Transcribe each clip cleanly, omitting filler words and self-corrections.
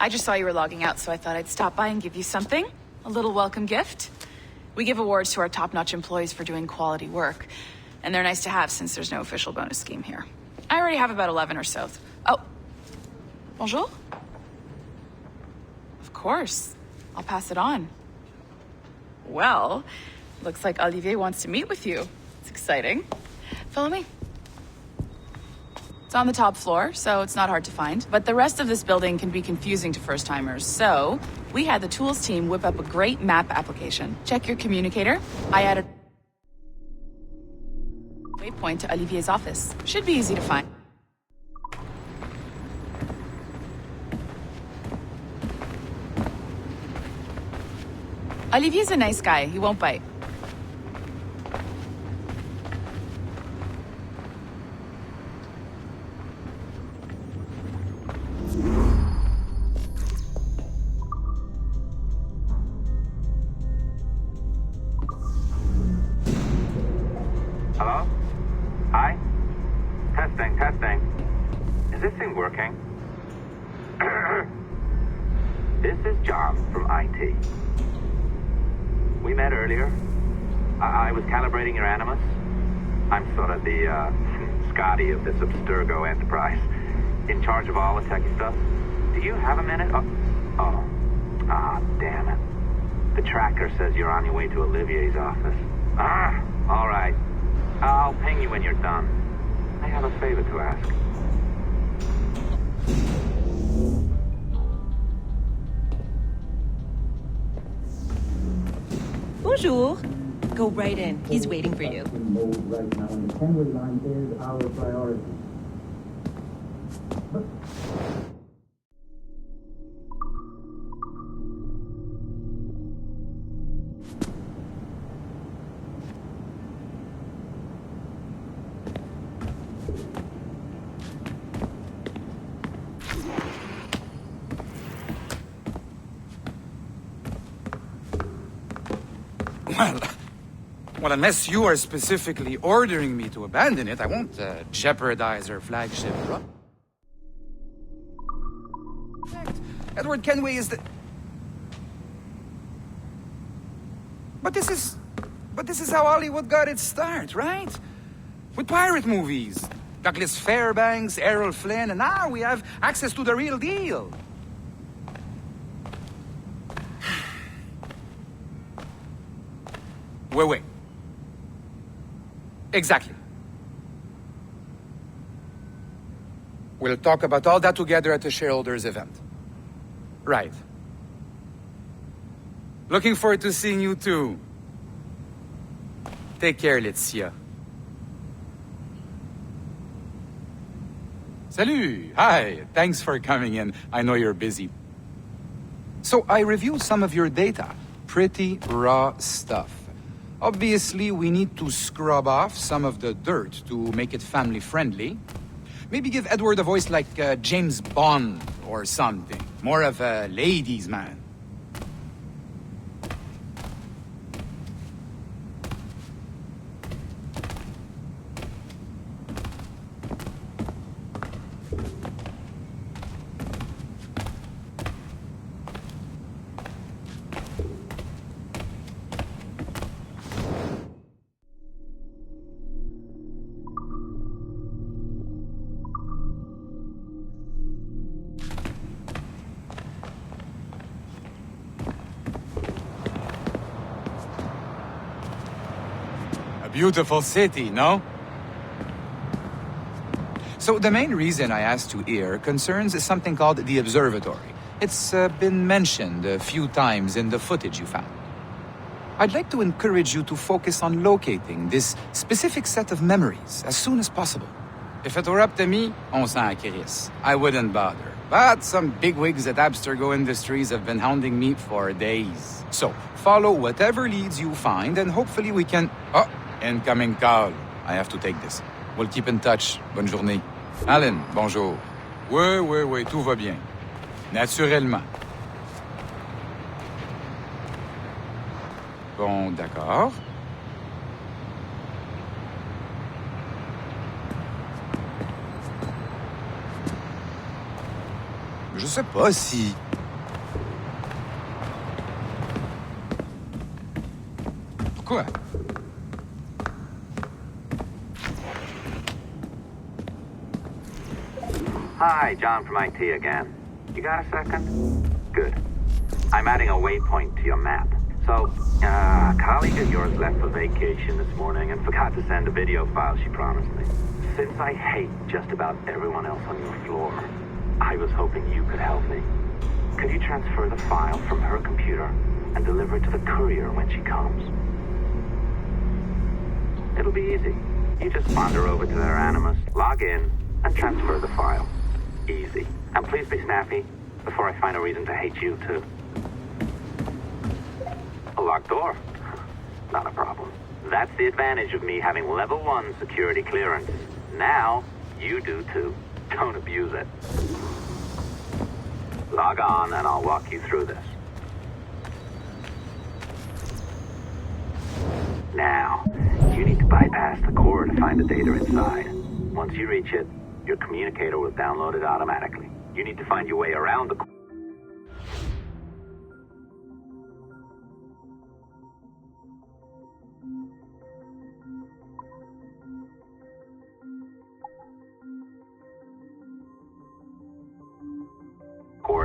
I just saw you were logging out, so I thought I'd stop by and give you something. A little welcome gift. We give awards to our top-notch employees for doing quality work, and they're nice to have since there's no official bonus scheme here. I already have about 11 or so. Oh. Bonjour? Of course. I'll pass it on. Well, looks like Olivier wants to meet with you. It's exciting. Follow me. It's on the top floor, so it's not hard to find. But the rest of this building can be confusing to first-timers, so we had the tools team whip up a great map application. Check your communicator. I added a waypoint to Olivier's office. Should be easy to find. Olivier's a nice guy. He won't bite. Hello? Hi? Testing, testing. Is this thing working? This is John from IT. We met earlier. I was calibrating your animus. I'm sort of the, Scotty of this Abstergo Enterprise. In charge of all the techie stuff. Do you have a minute? Damn it. The tracker says you're on your way to Olivier's office. All right. I'll ping you when you're done. I have a favor to ask. Bonjour. Go right in. He's waiting for you. Right now, and the Kenway line is our priority. Well, unless you are specifically ordering me to abandon it, I won't jeopardize our flagship. Edward Kenway is the... But this is how Hollywood got its start, right? With pirate movies. Douglas Fairbanks, Errol Flynn, and now we have access to the real deal. Wait. Exactly. We'll talk about all that together at the shareholders event. Right. Looking forward to seeing you too. Take care, Laetitia. Salut! Hi! Thanks for coming in. I know you're busy. So I reviewed some of your data. Pretty raw stuff. Obviously, we need to scrub off some of the dirt to make it family-friendly. Maybe give Edward a voice like James Bond or something. More of a ladies' man. Beautiful city, no? So the main reason I asked you here concerns something called the observatory. It's been mentioned a few times in the footage you found. I'd like to encourage you to focus on locating this specific set of memories as soon as possible. If it were up to me, on s'en crisse. I wouldn't bother. But some bigwigs at Abstergo Industries have been hounding me for days. So, follow whatever leads you find and hopefully we can... Oh! Incoming call. I have to take this. We'll keep in touch. Bonne journée. Alan, bonjour. Oui, tout va bien. Naturellement. Bon, d'accord. Je sais pas si... Quoi? Hi, John from IT again. You got a second? Good. I'm adding a waypoint to your map. So, a colleague of yours left for vacation this morning and forgot to send a video file she promised me. Since I hate just about everyone else on your floor, I was hoping you could help me. Could you transfer the file from her computer and deliver it to the courier when she comes? It'll be easy. You just wander over to their Animus, log in, and transfer the file. Easy. And please be snappy before I find a reason to hate you, too. A locked door? Not a problem. That's the advantage of me having level 1 security clearance. Now, you do too. Don't abuse it. Log on and I'll walk you through this. Now, you need to bypass the core to find the data inside. Once you reach it, your communicator will download it automatically. You need to find your way around the core.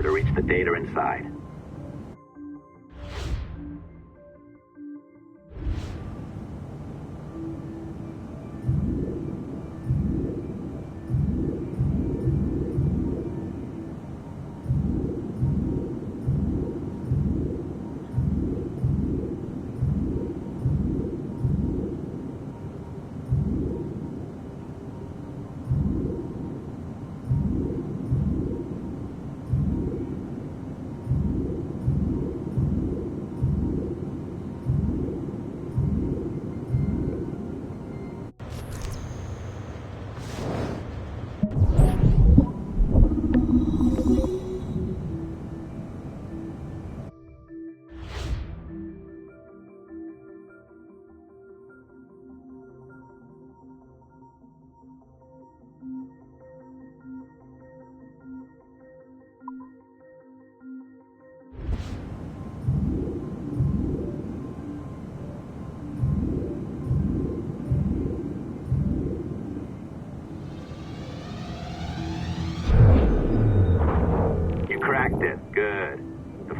To reach the data inside.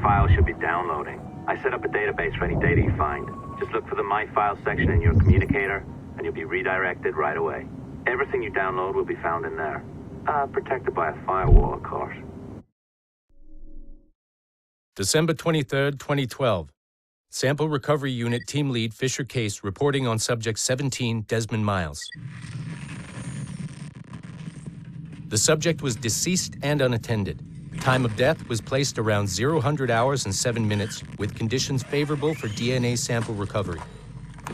File should be downloading. I set up a database for any data you find. Just look for the My Files section in your communicator, and you'll be redirected right away. Everything you download will be found in there. Protected by a firewall, of course. December 23rd, 2012. Sample Recovery Unit Team Lead Fisher Case reporting on Subject 17, Desmond Miles. The subject was deceased and unattended. Time of death was placed around 00 hours and 7 minutes, with conditions favorable for DNA sample recovery.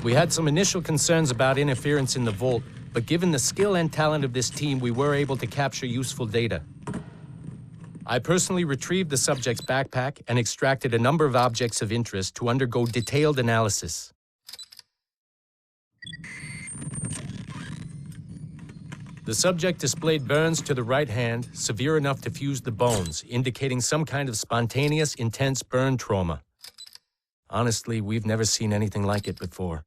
We had some initial concerns about interference in the vault, but given the skill and talent of this team, we were able to capture useful data. I personally retrieved the subject's backpack and extracted a number of objects of interest to undergo detailed analysis. The subject displayed burns to the right hand, severe enough to fuse the bones, indicating some kind of spontaneous, intense burn trauma. Honestly, we've never seen anything like it before.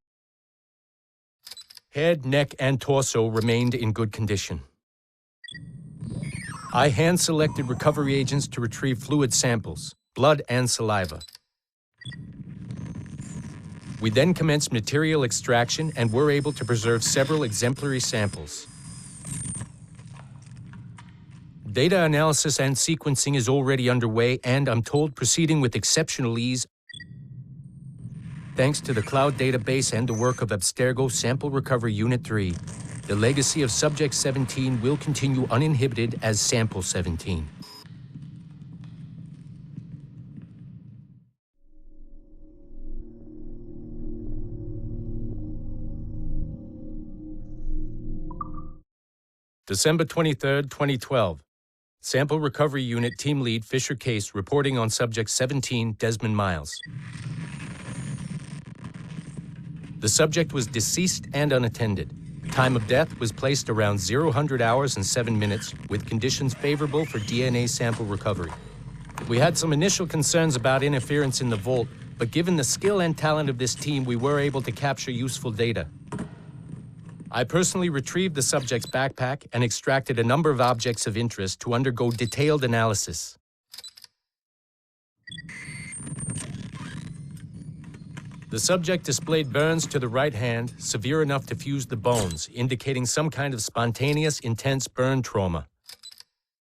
Head, neck, and torso remained in good condition. I hand-selected recovery agents to retrieve fluid samples, blood and saliva. We then commenced material extraction and were able to preserve several exemplary samples. Data analysis and sequencing is already underway, and I'm told proceeding with exceptional ease. Thanks to the cloud database and the work of Abstergo Sample Recovery Unit 3, the legacy of Subject 17 will continue uninhibited as Sample 17. December 23rd, 2012. Sample Recovery Unit Team Lead Fisher Case reporting on Subject 17, Desmond Miles. The subject was deceased and unattended. Time of death was placed around 00 hours and 7 minutes, with conditions favorable for DNA sample recovery. We had some initial concerns about interference in the vault, but given the skill and talent of this team, we were able to capture useful data. I personally retrieved the subject's backpack and extracted a number of objects of interest to undergo detailed analysis. The subject displayed burns to the right hand, severe enough to fuse the bones, indicating some kind of spontaneous, intense burn trauma.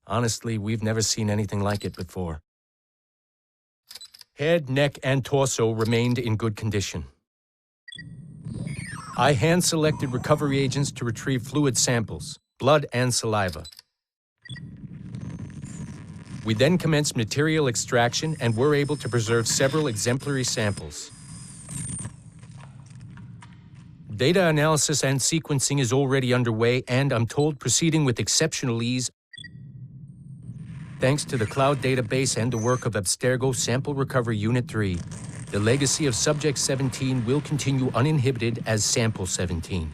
Honestly, we've never seen anything like it before. Head, neck, and torso remained in good condition. I hand-selected recovery agents to retrieve fluid samples, blood and saliva. We then commenced material extraction and were able to preserve several exemplary samples. Data analysis and sequencing is already underway, and I'm told proceeding with exceptional ease thanks to the cloud database and the work of Abstergo Sample Recovery Unit 3. The legacy of Subject 17 will continue uninhibited as Sample 17.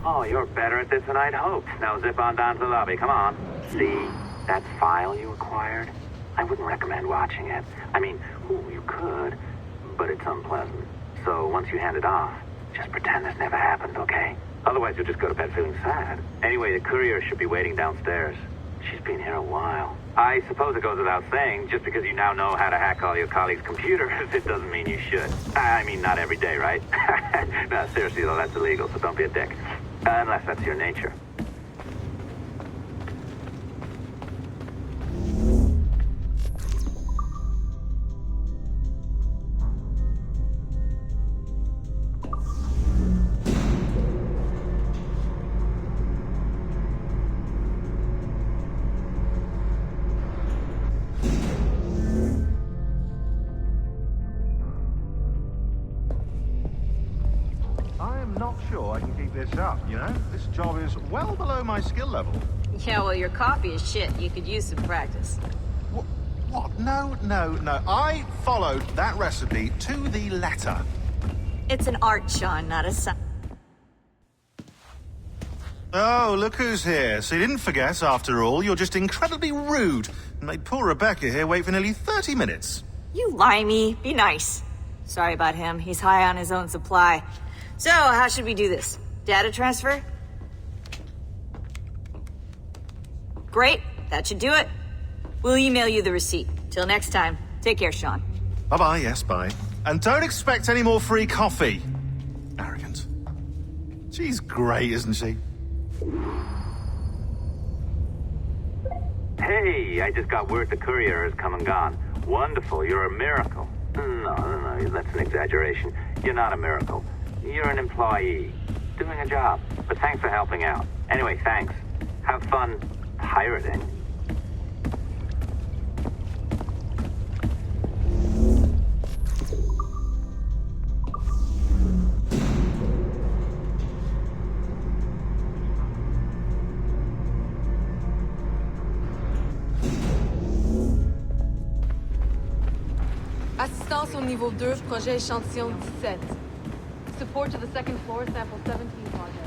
Oh, you're better at this than I'd hoped. Now zip on down to the lobby, come on. See, that file you acquired? I wouldn't recommend watching it. I mean, you could, but it's unpleasant. So once you hand it off, just pretend this never happened, okay? Otherwise you'll just go to bed feeling sad. Anyway, the courier should be waiting downstairs. She's been here a while. I suppose it goes without saying, just because you now know how to hack all your colleagues' computers, it doesn't mean you should. I mean, not every day, right? No, seriously though, that's illegal, so don't be a dick. Unless that's your nature. I'm not sure I can keep this up, you know? This job is well below my skill level. Yeah, well, your coffee is shit. You could use some practice. What? No. I followed that recipe to the letter. It's an art, Sean, not a science. Oh, look who's here. So you didn't forget, after all. You're just incredibly rude and made poor Rebecca here wait for nearly 30 minutes. You limey. Be nice. Sorry about him. He's high on his own supply. So, how should we do this? Data transfer? Great. That should do it. We'll email you the receipt. Till next time. Take care, Sean. Bye-bye, yes, bye. And don't expect any more free coffee. Arrogant. She's great, isn't she? Hey, I just got word the courier has come and gone. Wonderful, you're a miracle. No, that's an exaggeration. You're not a miracle. You're an employee, doing a job. But thanks for helping out. Anyway, thanks. Have fun pirating. Assistance au niveau 2, projet échantillon 17. Support to the second floor, sample 17 project.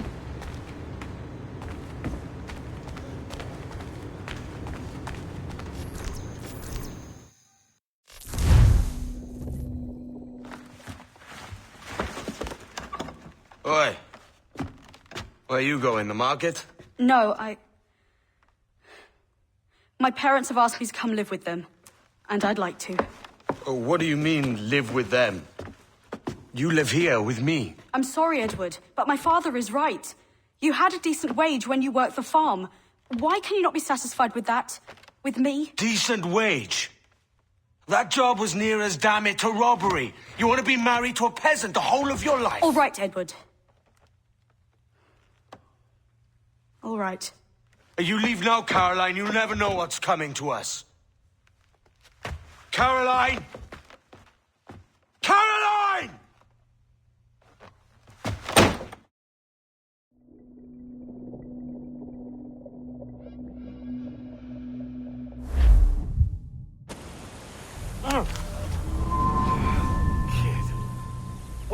Oi. Where you going, the market? No, My parents have asked me to come live with them, and I'd like to. Oh, what do you mean, live with them? You live here with me. I'm sorry, Edward, but my father is right. You had a decent wage when you worked the farm. Why can you not be satisfied with that? With me? Decent wage? That job was near as, damn it, to robbery. You want to be married to a peasant the whole of your life? All right, Edward. All right. You leave now, Caroline. You'll never know what's coming to us. Caroline! Caroline!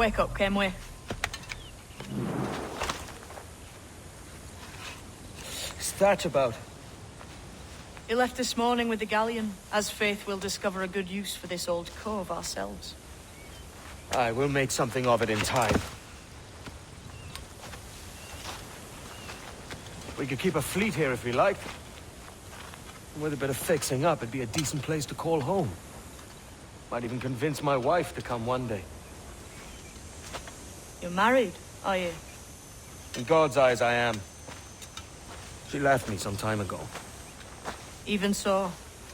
Wake up, Kenway. What's that about? He left this morning with the galleon. As faith, we'll discover a good use for this old cove ourselves. Aye, we'll make something of it in time. We could keep a fleet here if we like. With a bit of fixing up, it'd be a decent place to call home. Might even convince my wife to come one day. You're married, are you? In God's eyes, I am. She left me some time ago. Even so,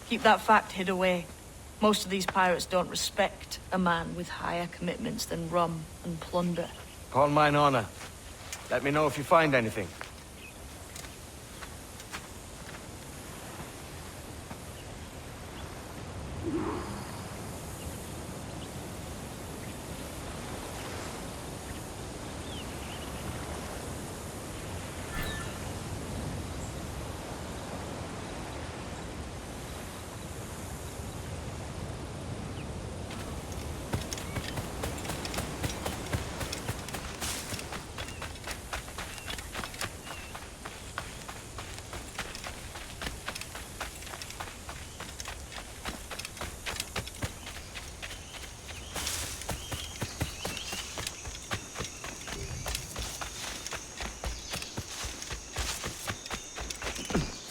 keep that fact hid away. Most of these pirates don't respect a man with higher commitments than rum and plunder. Call mine honor. Let me know if you find anything.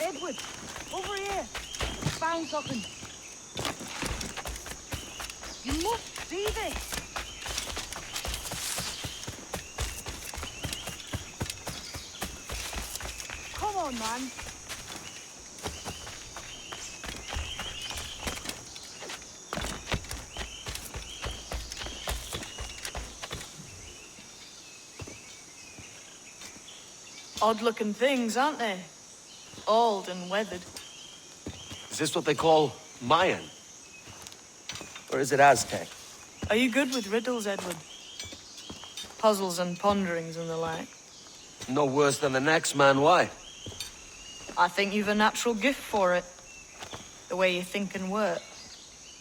Edward, over here. Found something. You must see this. Come on, man. Odd-looking things, aren't they? Old and weathered. Is this what they call Mayan? Or is it Aztec? Are you good with riddles, Edward? Puzzles and ponderings and the like? No worse than the next man, why? I think you've a natural gift for it. The way you think and work.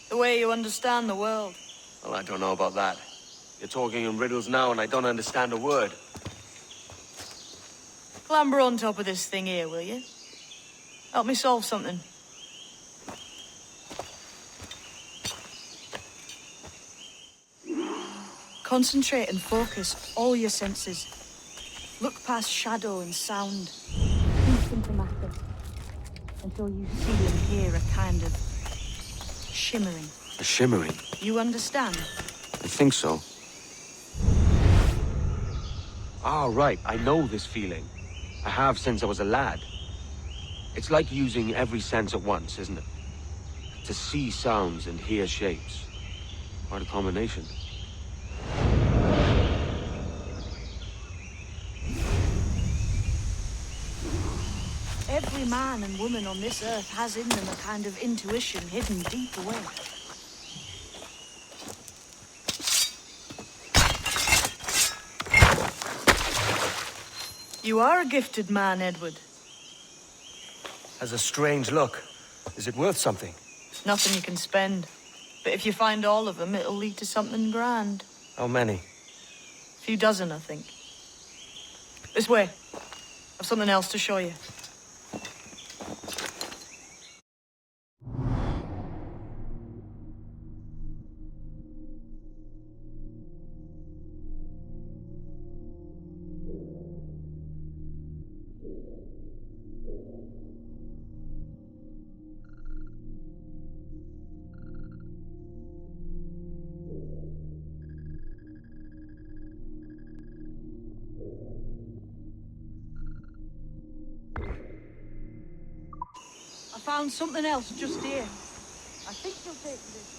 The way you understand the world. Well, I don't know about that. You're talking in riddles now and I don't understand a word. Clamber on top of this thing here, will you? Help me solve something. Concentrate and focus all your senses. Look past shadow and sound. Think into matter. Until you see and hear a kind of shimmering. A shimmering? You understand? I think so. Ah, right. I know this feeling. I have since I was a lad. It's like using every sense at once, isn't it? To see sounds and hear shapes. Quite a combination. Every man and woman on this earth has in them a kind of intuition hidden deep away. You are a gifted man, Edward. Has a strange look. Is it worth something? Nothing you can spend. But if you find all of them, it'll lead to something grand. How many? A few dozen, I think. This way. I've something else to show you. I found something else just here. I think you'll take this.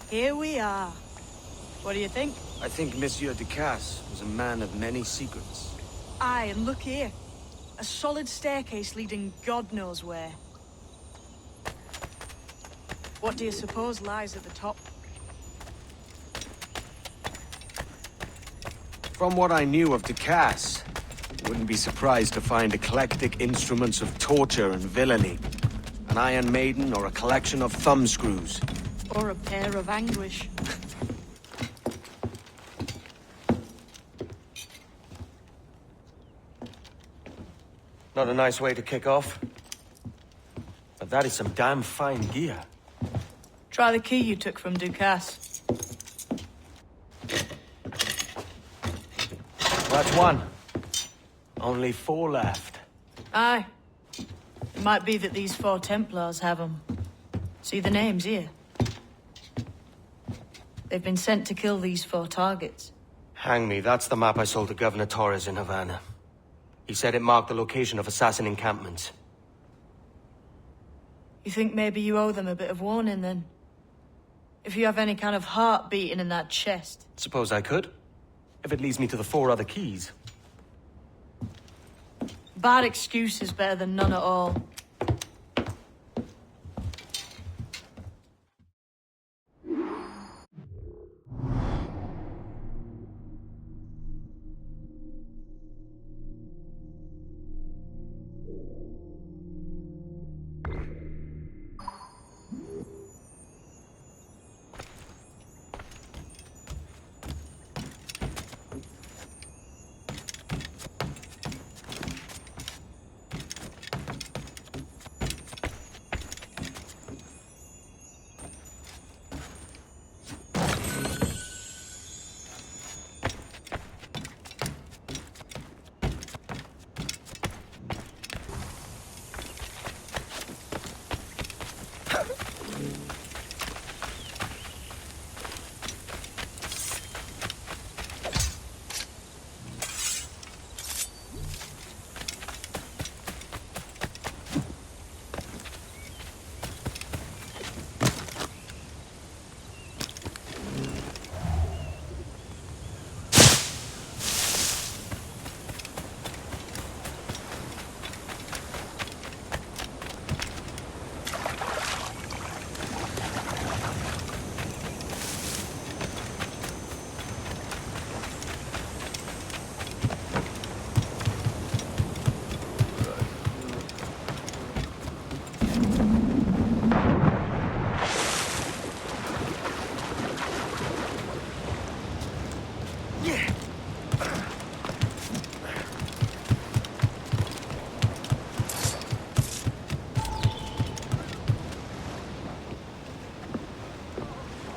Here we are. What do you think? I think Monsieur de Casse was a man of many secrets. Aye, and look here. A solid staircase leading God knows where. What do you suppose lies at the top? From what I knew of Ducasse, wouldn't be surprised to find eclectic instruments of torture and villainy. An Iron Maiden or a collection of thumbscrews. Or a pair of anguish. Not a nice way to kick off. But that is some damn fine gear. Try the key you took from Ducasse. That's one. Only 4 left. Aye. It might be that these 4 Templars have them. See the names here? They've been sent to kill these 4 targets. Hang me, that's the map I sold to Governor Torres in Havana. He said it marked the location of assassin encampments. You think maybe you owe them a bit of warning, then? If you have any kind of heart beating in that chest. Suppose I could. If it leads me to the 4 other keys. Bad excuse is better than none at all.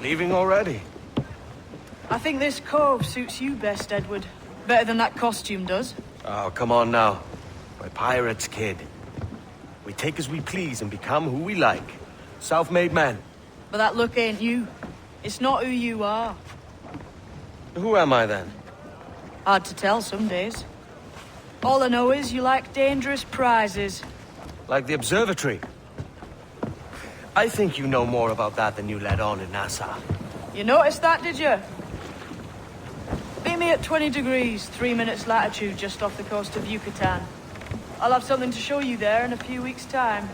Leaving already? I think this cove suits you best, Edward. Better than that costume does. Oh, come on now. We're pirates, kid. We take as we please and become who we like. Self-made men. But that look ain't you. It's not who you are. Who am I then? Hard to tell some days. All I know is you like dangerous prizes. Like the observatory. I think you know more about that than you let on in Nassau. You noticed that, did you? Meet me at 20 degrees, 3 minutes latitude just off the coast of Yucatan. I'll have something to show you there in a few weeks' time.